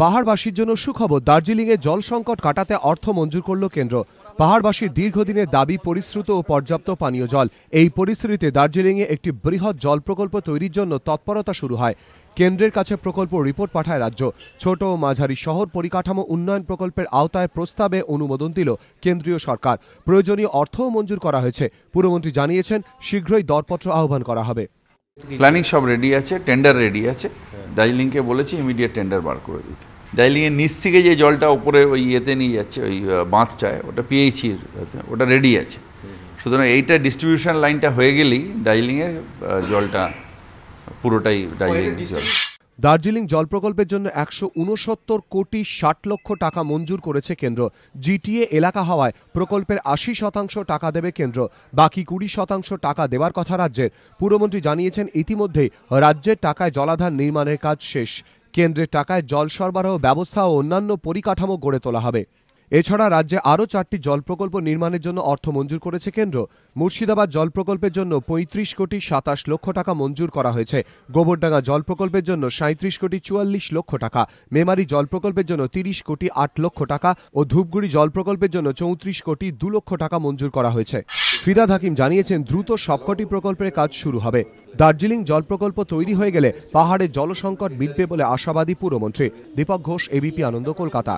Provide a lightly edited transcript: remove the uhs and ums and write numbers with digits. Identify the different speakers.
Speaker 1: পাহাড়বাসীর জন্য সুখবর, দার্জিলিংয়ে জল সংকট কাটাতে অর্থ মঞ্জুর করল কেন্দ্র। পাহাড়বাসীর দীর্ঘদিনের দাবি পরিশ্রুত ও পর্যাপ্ত পানীয় জল। এই পরিস্থিতিতে দার্জিলিংয়ে একটি বৃহৎ জল প্রকল্প তৈরির জন্য তৎপরতা শুরু হয়। কেন্দ্রের কাছে প্রকল্প রিপোর্ট পাঠায় রাজ্য। ছোট ও মাঝারি শহর পরিকাঠামো উন্নয়ন প্রকল্পের আওতায় প্রস্তাবে অনুমোদন দিল কেন্দ্রীয় সরকার। প্রয়োজনীয় অর্থও মঞ্জুর করা হয়েছে। পুরমন্ত্রী জানিয়েছেন, শীঘ্রই দরপত্র আহ্বান করা হবে।
Speaker 2: প্ল্যানিং সব রেডি আছে, টেন্ডার রেডি আছে। দার্জিলিংকে বলেছি ইমিডিয়েট টেন্ডার বার করে দিতে। দার্জিলিংয়ের নিচ থেকে যে জলটা উপরে ওই ইয়েতে নিয়ে যাচ্ছে, ওই বাঁধটায়, ওটা পিএইচির, ওটা রেডি আছে। সুতরাং এইটা ডিস্ট্রিবিউশন লাইনটা হয়ে গেলেই দার্জিলিংয়ের জলটা পুরোটাই দার্জিলিং জল।
Speaker 1: দার্জিলিং জল প্রকল্পের জন্য 169 কোটি 60 লক্ষ টাকা মঞ্জুর করেছে কেন্দ্র। জিটিএ এলাকা হওয়ায় প্রকল্পের 80% টাকা দেবে কেন্দ্র, বাকি 20% টাকা দেওয়ার কথা রাজ্যের। পুরমন্ত্রী জানিয়েছেন, ইতিমধ্যেই রাজ্যের টাকায় জলাধার নির্মাণের কাজ শেষ। কেন্দ্রের টাকায় জল সরবরাহ ব্যবস্থা ও অন্যান্য পরিকাঠামো গড়ে তোলা হবে। এছাড়া রাজ্যে আরও 4টি জল প্রকল্প নির্মাণের জন্য অর্থ মঞ্জুর করেছে কেন্দ্র। মুর্শিদাবাদ জল প্রকল্পের জন্য 35 কোটি 27 লক্ষ টাকা মঞ্জুর করা হয়েছে। গোবরডাঙ্গা জল প্রকল্পের জন্য 37 কোটি 44 লক্ষ টাকা, মেমারি জল প্রকল্পের জন্য 30 কোটি 8 লক্ষ টাকা ও ধূপগুড়ি জল প্রকল্পের জন্য 34 কোটি 2 লক্ষ টাকা মঞ্জুর করা হয়েছে। ফিরহাদ হাকিম জানিয়েছেন, দ্রুত সবকটি প্রকল্পের কাজ শুরু হবে। দার্জিলিং জল প্রকল্প তৈরি হয়ে গেলে পাহাড়ে জলসংকট মিটবে বলে আশাবাদী পুরমন্ত্রী। দীপক ঘোষ, এবিপি আনন্দ, কলকাতা।